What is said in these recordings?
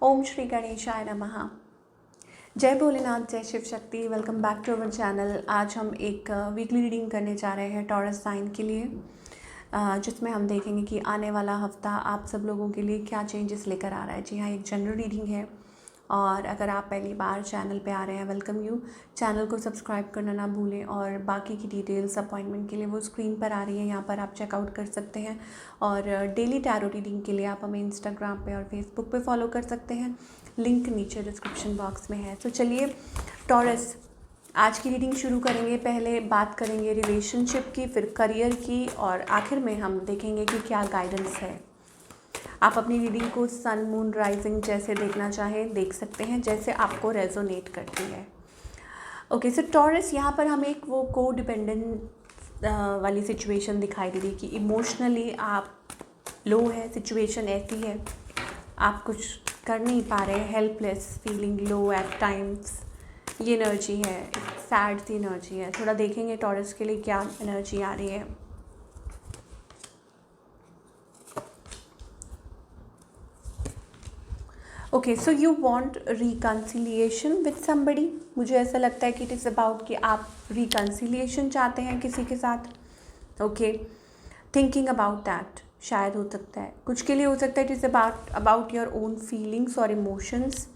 ओम श्री गणेशाय नमः। जय भोलेनाथ, जय Shiv Shakti. Welcome back to our channel. आज हम एक वीकली रीडिंग करने जा रहे हैं टॉरस साइन के लिए, जिसमें हम देखेंगे कि आने वाला हफ्ता आप सब लोगों के लिए क्या चेंजेस लेकर आ रहा है। जी हाँ, एक जनरल रीडिंग है और अगर आप पहली बार चैनल पे आ रहे हैं, वेलकम यू। चैनल को सब्सक्राइब करना ना भूलें और बाकी की डिटेल्स अपॉइंटमेंट के लिए वो स्क्रीन पर आ रही है, यहाँ पर आप चेकआउट कर सकते हैं। और डेली टैरो रीडिंग के लिए आप हमें इंस्टाग्राम पे और फेसबुक पे फॉलो कर सकते हैं, लिंक नीचे डिस्क्रिप्शन बॉक्स में है। तो चलिए टॉरस, आज की रीडिंग शुरू करेंगे। पहले बात करेंगे रिलेशनशिप की, फिर करियर की और आखिर में हम देखेंगे कि क्या गाइडेंस है। आप अपनी रीडिंग को सन, मून, राइजिंग जैसे देखना चाहें देख सकते हैं, जैसे आपको रेजोनेट करती है। ओके, सो टॉरस, यहाँ पर हमें एक वो को डिपेंडेंट वाली सिचुएशन दिखाई दे रही है कि इमोशनली आप लो है, सिचुएशन ऐसी है आप कुछ कर नहीं पा रहे, हेल्पलेस फीलिंग, लो एट टाइम्स, ये एनर्जी है, सैड सी एनर्जी है। थोड़ा देखेंगे टॉरस के लिए क्या एनर्जी आ रही है। Okay, so you want reconciliation with somebody. मुझे ऐसा लगता है कि इट इज़ अबाउट कि आप रिकन्सिलिएशन चाहते हैं किसी के साथ। ओके, थिंकिंग अबाउट दैट शायद हो सकता है, कुछ के लिए हो सकता है it is about your own feelings और इमोशंस।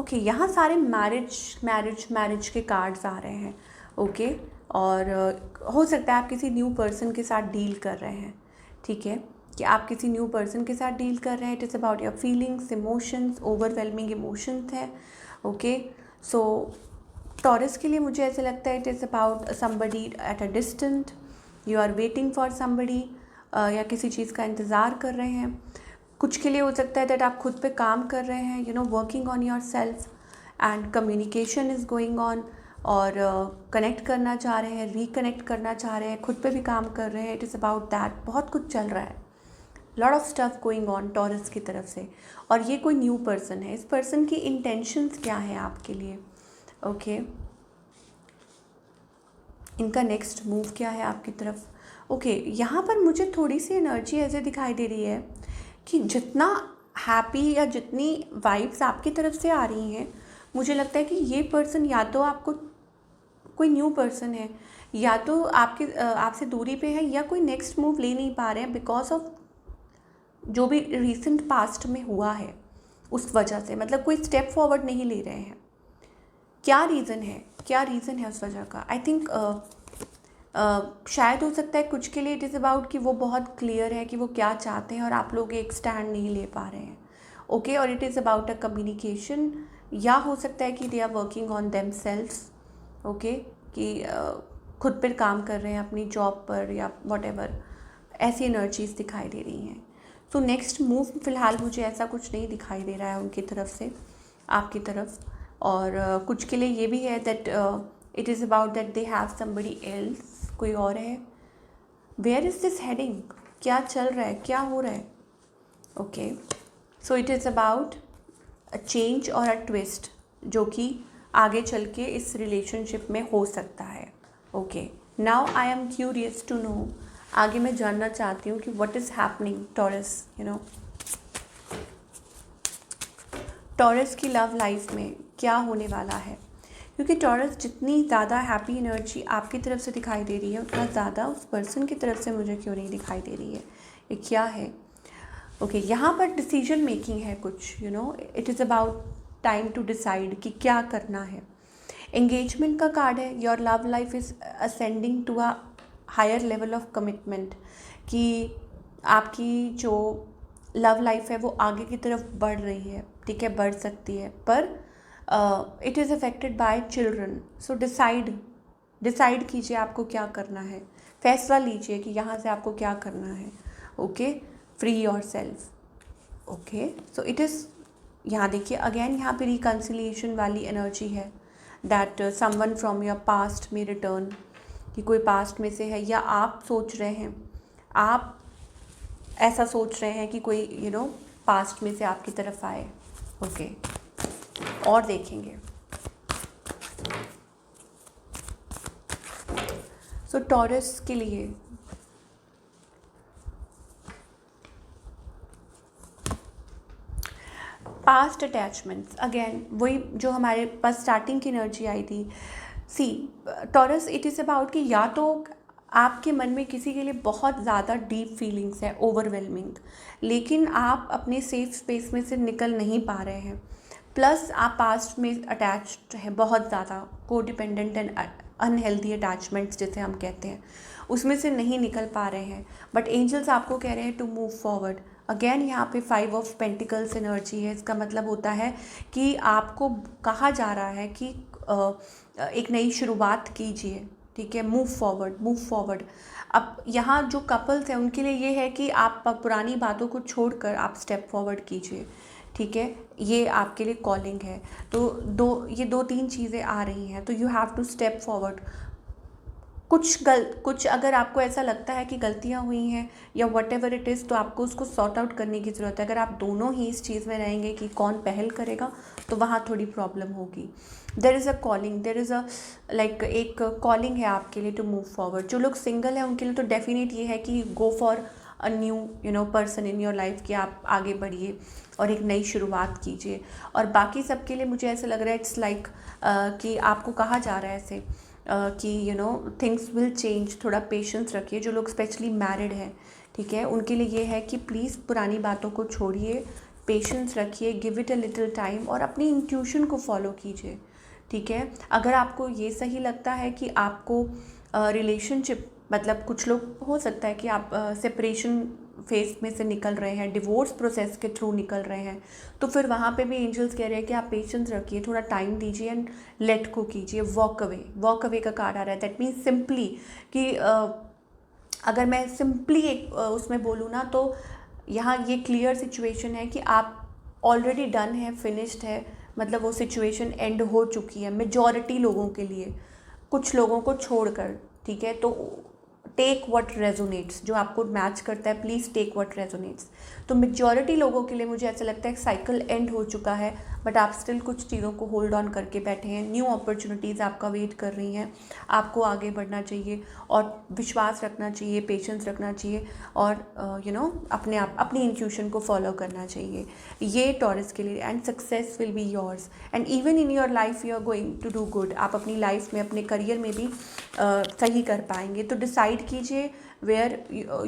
ओके, यहाँ सारे मैरिज के कार्ड्स आ रहे हैं। ओके, और हो सकता है आप किसी न्यू पर्सन के साथ डील कर रहे हैं। ठीक है, कि आप किसी न्यू पर्सन के साथ डील कर रहे हैं। It is about your feelings, emotions, overwhelming emotions है। ओके, सो टॉरस के लिए मुझे ऐसा लगता है it is about somebody at a distant, you are waiting for somebody, या किसी चीज़ का इंतज़ार कर रहे हैं। कुछ के लिए हो सकता है दैट आप खुद पे काम कर रहे हैं, you know, working on your self and communication is going on, और कनेक्ट करना चाह रहे हैं, रिकनेक्ट करना चाह रहे हैं, खुद पे भी काम कर रहे हैं। इट इज़ अबाउट दैट, बहुत कुछ चल रहा है, lot of stuff going on taurus की तरफ से। और ये कोई न्यू पर्सन है, इस पर्सन की इंटेंशंस क्या है आपके लिए। ओके, इनका नेक्स्ट मूव क्या है आपकी तरफ। ओके, यहाँ पर मुझे थोड़ी सी एनर्जी ऐसे दिखाई दे रही है कि जितना हैप्पी या जितनी वाइब्स आपकी तरफ से आ रही हैं, मुझे लगता है कि ये पर्सन या तो आपको कोई न्यू पर्सन है, या तो आपसे दूरी पे है, या कोई नेक्स्ट मूव ले नहीं पा रहे हैं बिकॉज ऑफ जो भी रिसेंट पास्ट में हुआ है उस वजह से, मतलब कोई स्टेप फॉरवर्ड नहीं ले रहे हैं। क्या रीज़न है, क्या रीज़न है उस वजह का। आई थिंक शायद हो सकता है कुछ के लिए इट इज़ अबाउट कि वो बहुत क्लियर है कि वो क्या चाहते हैं और आप लोग एक स्टैंड नहीं ले पा रहे हैं। ओके, और it is about a communication, या हो सकता है कि they are working on themselves. Okay, कि खुद पर काम कर रहे हैं अपनी जॉब पर या वॉट एवर, ऐसी एनर्जीज दिखाई दे रही हैं। तो नेक्स्ट मूव फ़िलहाल मुझे ऐसा कुछ नहीं दिखाई दे रहा है उनकी तरफ से आपकी तरफ। और कुछ के लिए ये भी है that it is about that they have somebody else, कोई और है। वेयर इज़ दिस हेडिंग, क्या चल रहा है, क्या हो रहा है। Okay, so it is about a change और अ ट्विस्ट, जो कि आगे चल के इस रिलेशनशिप में हो सकता है। Okay, now I am curious to know, आगे मैं जानना चाहती हूँ कि what is happening Taurus, you know, Taurus की लव लाइफ में क्या होने वाला है। क्योंकि टॉरस, जितनी ज़्यादा हैप्पी एनर्जी आपकी तरफ से दिखाई दे रही है, उतना ज़्यादा उस पर्सन की तरफ से मुझे क्यों नहीं दिखाई दे रही है, ये क्या है। ओके, यहाँ पर डिसीजन मेकिंग है कुछ, you know, it is about time to decide कि क्या करना है। एंगेजमेंट का कार्ड है, your love life is ascending to a higher level of commitment, कि आपकी जो लव लाइफ है वो आगे की तरफ बढ़ रही है। ठीक है, बढ़ सकती है, पर it is affected by children. So decide कीजिए आपको क्या करना है, फैसला लीजिए कि यहाँ से आपको क्या करना है। Okay, free your self. Okay, so it is, यहाँ देखिए अगेन, यहाँ पे रिकन्सिलिएशन वाली एनर्जी है that someone from your past में रिटर्न, कि कोई पास्ट में से है, या आप सोच रहे हैं, आप ऐसा सोच रहे हैं कि कोई, यू नो, पास्ट में से आपकी तरफ आए। ओके, और देखेंगे। सो टॉरस के लिए पास्ट अटैचमेंट्स, अगेन वही जो हमारे पास स्टार्टिंग की एनर्जी आई थी। सी टॉरस, इट इज़ अबाउट कि या तो आपके मन में किसी के लिए बहुत ज़्यादा डीप फीलिंग्स है, ओवरवेलमिंग, लेकिन आप अपने सेफ स्पेस में से निकल नहीं पा रहे हैं, प्लस आप पास्ट में अटैच्ड हैं बहुत ज़्यादा, को डिपेंडेंट एंड अनहेल्दी अटैचमेंट्स जिसे हम कहते हैं, उसमें से नहीं निकल पा रहे हैं। बट एंजल्स आपको कह रहे हैं टू मूव फॉरवर्ड। अगेन यहाँ पे 5 ऑफ पेंटिकल्स एनर्जी है। इसका मतलब होता है कि आपको कहा जा रहा है कि एक नई शुरुआत कीजिए, ठीक है, मूव फॉरवर्ड, मूव फॉरवर्ड। अब यहाँ जो कपल्स हैं उनके लिए ये है कि आप पुरानी बातों को छोड़कर आप स्टेप फॉरवर्ड कीजिए, ठीक है, ये आपके लिए कॉलिंग है। तो ये दो तीन चीज़ें आ रही हैं, तो you have to step forward. कुछ अगर आपको ऐसा लगता है कि गलतियाँ हुई हैं या वट एवर इट इज़, तो आपको उसको सॉर्ट आउट करने की ज़रूरत है। अगर आप दोनों ही इस चीज़ में रहेंगे कि कौन पहल करेगा, तो वहाँ थोड़ी प्रॉब्लम होगी। There is a calling, there is a like एक कॉलिंग है आपके लिए टू मूव फॉरवर्ड। जो लोग सिंगल हैं उनके लिए तो डेफिनेट ये है कि go for a new person in your life, कि आप आगे बढ़िए और एक नई शुरुआत कीजिए। और बाकी सबके लिए मुझे ऐसा लग रहा है इट्स लाइक कि आपको कहा जा रहा है ऐसे कि थिंग्स विल चेंज, थोड़ा पेशेंस रखिए। जो लोग स्पेशली मैरिड हैं, ठीक है, उनके लिए ये है कि प्लीज़ पुरानी बातों को छोड़िए, पेशेंस रखिए, give it a little time और अपनी इंट्यूशन को फॉलो कीजिए, ठीक है। अगर आपको ये सही लगता है कि आपको रिलेशनशिप, मतलब कुछ लोग हो सकता है कि आप सेपरेशन फेज में से निकल रहे हैं, डिवोर्स प्रोसेस के थ्रू निकल रहे हैं, तो फिर वहाँ पे भी एंजल्स कह रहे हैं कि आप पेशेंस रखिए, थोड़ा टाइम दीजिए एंड लेट को कीजिए, वॉक अवे का कार्ड आ रहा है। दैट मीन्स सिंपली कि अगर मैं सिंपली एक उसमें बोलूँ ना, तो यहाँ ये क्लियर सिचुएशन है कि आप ऑलरेडी डन है, फिनिश्ड है, मतलब वो सिचुएशन एंड हो चुकी है मेजॉरिटी लोगों के लिए, कुछ लोगों को छोड़कर, ठीक है। तो टेक व्हाट रेजोनेट्स, जो आपको मैच करता है, प्लीज़ टेक व्हाट रेजोनेट्स। तो मेजॉरिटी लोगों के लिए मुझे ऐसा लगता है साइकिल एंड हो चुका है, बट आप स्टिल कुछ चीज़ों को होल्ड ऑन करके बैठे हैं। न्यू अपॉर्चुनिटीज़ आपका वेट कर रही हैं, आपको आगे बढ़ना चाहिए और विश्वास रखना चाहिए, पेशेंस रखना चाहिए और अपने आप अपनी इंट्यूशन को फॉलो करना चाहिए, ये टॉरस के लिए। And success will be yours and even in your life you are going to do good. आप अपनी लाइफ में, अपने करियर में भी सही कर पाएंगे। तो डिसाइड कीजिए where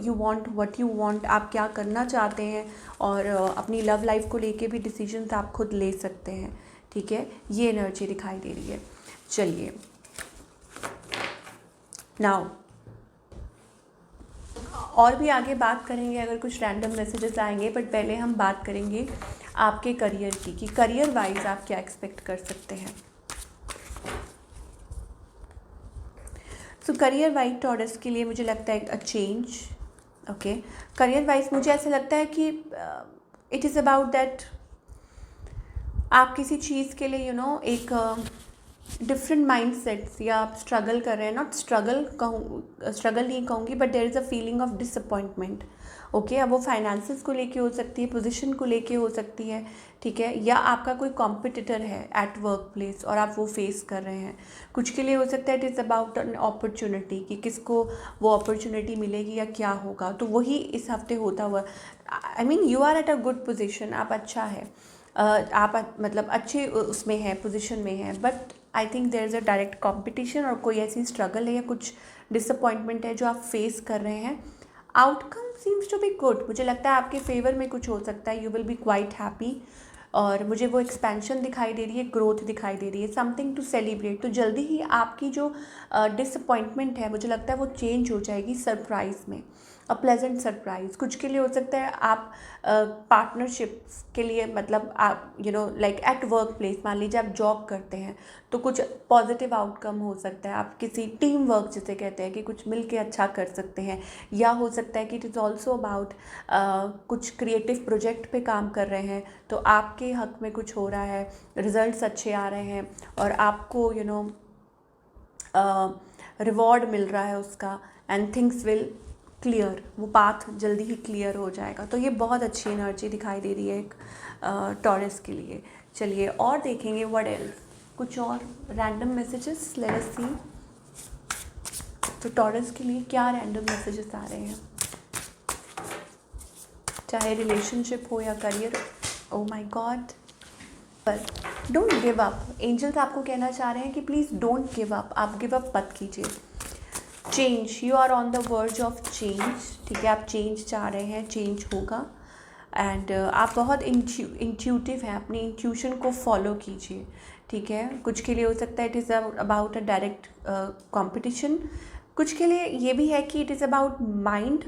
you want, what you want, आप क्या करना चाहते हैं, और अपनी लव लाइफ को लेके भी डिसीजंस आप खुद ले सकते हैं, ठीक है। ये एनर्जी दिखाई दे रही है। चलिए नाउ और भी आगे बात करेंगे अगर कुछ रैंडम मैसेजेस आएंगे, बट पहले हम बात करेंगे आपके करियर की, कि करियर वाइज आप क्या एक्सपेक्ट कर सकते हैं। सो करियर वाइज टॉरस के लिए मुझे लगता है a change, okay. Career wise मुझे ऐसा लगता है कि इट इज़ अबाउट दैट आप किसी चीज़ के लिए एक डिफरेंट माइंड सेट्स, या आप स्ट्रगल कर रहे हैं, नॉट स्ट्रगल नहीं कहूँगी, but there is a feeling of disappointment, okay. अब वो फाइनेंसेस को लेके हो सकती है, पोजीशन को लेके हो सकती है, ठीक है, या आपका कोई कॉम्पिटिटर है एट वर्क प्लेस और आप वो फेस कर रहे हैं। कुछ के लिए हो सकता है it is about an opportunity, कि किसको वो अपॉर्चुनिटी मिलेगी या क्या होगा। तो वही इस हफ्ते होता हुआ, I mean you are at a good position, आप अच्छा है, आप मतलब अच्छे उसमें हैं, पोजीशन में हैं, but I think there is a direct competition, और कोई ऐसी स्ट्रगल है या कुछ डिसअपॉइंटमेंट है जो आप फेस कर रहे हैं। Outcome seems to be good, मुझे लगता है आपके फेवर में कुछ हो सकता है, you will be quite happy, और मुझे वो एक्सपेंशन दिखाई दे रही है, ग्रोथ दिखाई दे रही है, समथिंग टू सेलिब्रेट। तो जल्दी ही आपकी जो डिसअपॉइंटमेंट है, मुझे लगता है वो चेंज हो जाएगी सरप्राइज़ में, अ प्लेजेंट सरप्राइज़। कुछ के लिए हो सकता है आप पार्टनरशिप्स के लिए, मतलब आप लाइक एट वर्क प्लेस, मान लीजिए आप जॉब करते हैं, तो कुछ पॉजिटिव आउटकम हो सकता है। आप किसी टीम वर्क जिसे कहते हैं कि कुछ मिल के अच्छा कर सकते हैं, या हो सकता है कि इट इज़ ऑल्सो अबाउट कुछ क्रिएटिव प्रोजेक्ट पे काम कर रहे हैं, तो आपके हक में कुछ हो रहा है, रिजल्ट्स अच्छे आ रहे हैं और आपको रिवॉर्ड मिल रहा है उसका, एंड थिंग्स विल क्लियर, वो पाथ जल्दी ही क्लियर हो जाएगा। तो ये बहुत अच्छी एनर्जी दिखाई दे रही है एक टॉरस के लिए। चलिए और देखेंगे व्हाट एल्स, कुछ और रैंडम मैसेजेस, लेट अस सी। तो टॉरस के लिए क्या रैंडम मैसेजेस आ रहे हैं, चाहे रिलेशनशिप हो या करियर। ओ माय गॉड, पर डोंट गिव अप। एंजल्स आपको कहना चाह रहे हैं कि प्लीज़ डोंट गिव अप, आप गिव अप मत कीजिए। Change, you are on the verge of change, ठीक है, आप चेंज चाह रहे हैं, चेंज होगा। एंड आप बहुत इंट्यूटिव हैं, अपनी इंट्यूशन को फॉलो कीजिए, ठीक है। कुछ के लिए हो सकता है it is about a direct competition, कुछ के लिए ये भी है कि it is about mind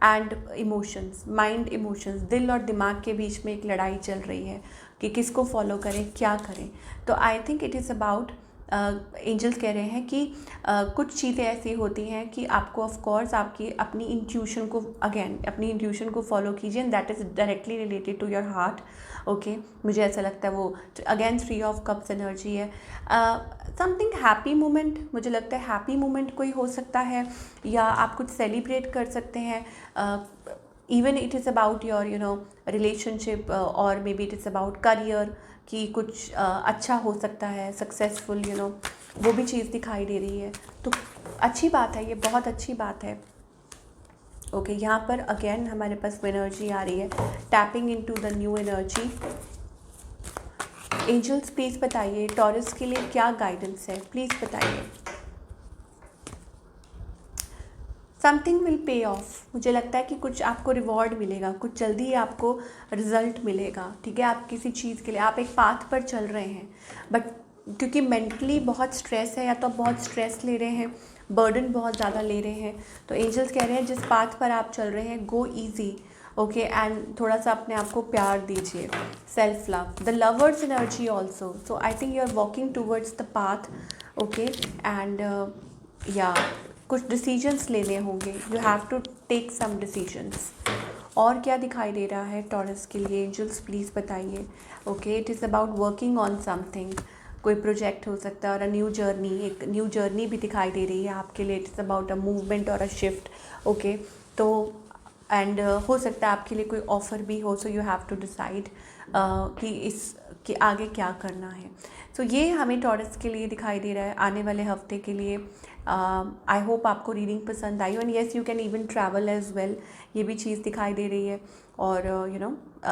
and emotions. Mind emotions, दिल और दिमाग के बीच में एक लड़ाई चल रही है कि किसको फॉलो करें, क्या करें। तो I think it is about, angels कह रहे हैं कि कुछ चीज़ें ऐसी होती हैं कि आपको ऑफ कोर्स आपकी अपनी इंट्यूशन को, अगेन अपनी इंट्यूशन को फॉलो कीजिए, and that is directly related to your heart. Okay, मुझे ऐसा लगता है वो अगेन 3 ऑफ कप्स एनर्जी है। समथिंग हैप्पी मोमेंट, मुझे लगता है हैप्पी मोमेंट कोई हो सकता है, या आप कुछ सेलिब्रेट कर सकते हैं। Even it is about your relationship, और maybe it is about career, कि कुछ अच्छा हो सकता है, सक्सेसफुल, वो भी चीज़ दिखाई दे रही है। तो अच्छी बात है, ये बहुत अच्छी बात है। ओके, यहाँ पर अगेन हमारे पास एनर्जी आ रही है, tapping into the new energy. Angels please बताइए टॉरस के लिए क्या गाइडेंस है, प्लीज़ बताइए। समथिंग विल पे ऑफ, मुझे लगता है कि कुछ आपको रिवॉर्ड मिलेगा, कुछ जल्दी ही आपको रिजल्ट मिलेगा, ठीक है। आप किसी चीज़ के लिए आप एक पाथ पर चल रहे हैं, बट क्योंकि मेंटली बहुत स्ट्रेस है, या तो बहुत स्ट्रेस ले रहे हैं, बर्डन बहुत ज़्यादा ले रहे हैं, तो एंजल्स कह रहे हैं जिस पाथ पर आप चल रहे हैं गो ईजी, ओके, एंड थोड़ा सा अपने आप को प्यार दीजिए, self love, the lovers energy also. So I think you are walking towards the path, okay, and या कुछ डिसीजंस लेने होंगे, you have to take some decisions. और क्या दिखाई दे रहा है टॉरस के लिए, एंजल्स प्लीज़ बताइए। Okay, it is about working on something, कोई प्रोजेक्ट हो सकता है, और अ न्यू जर्नी, एक न्यू जर्नी भी दिखाई दे रही है आपके लिए। It is about a movement और अ शिफ्ट, ओके। तो एंड हो सकता है आपके लिए कोई ऑफ़र भी हो, so you have to decide कि इस कि आगे क्या करना है। सो ये हमें टॉरस के लिए दिखाई दे रहा है आने वाले हफ्ते के लिए। आई होप आपको रीडिंग पसंद आई, and yes you can even travel as well, ये भी चीज़ दिखाई दे रही है, और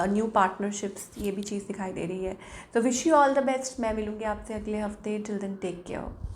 न्यू पार्टनरशिप्स, ये भी चीज़ दिखाई दे रही है। तो wish you all the best. मैं मिलूँगी आपसे अगले हफ्ते। Till then take care.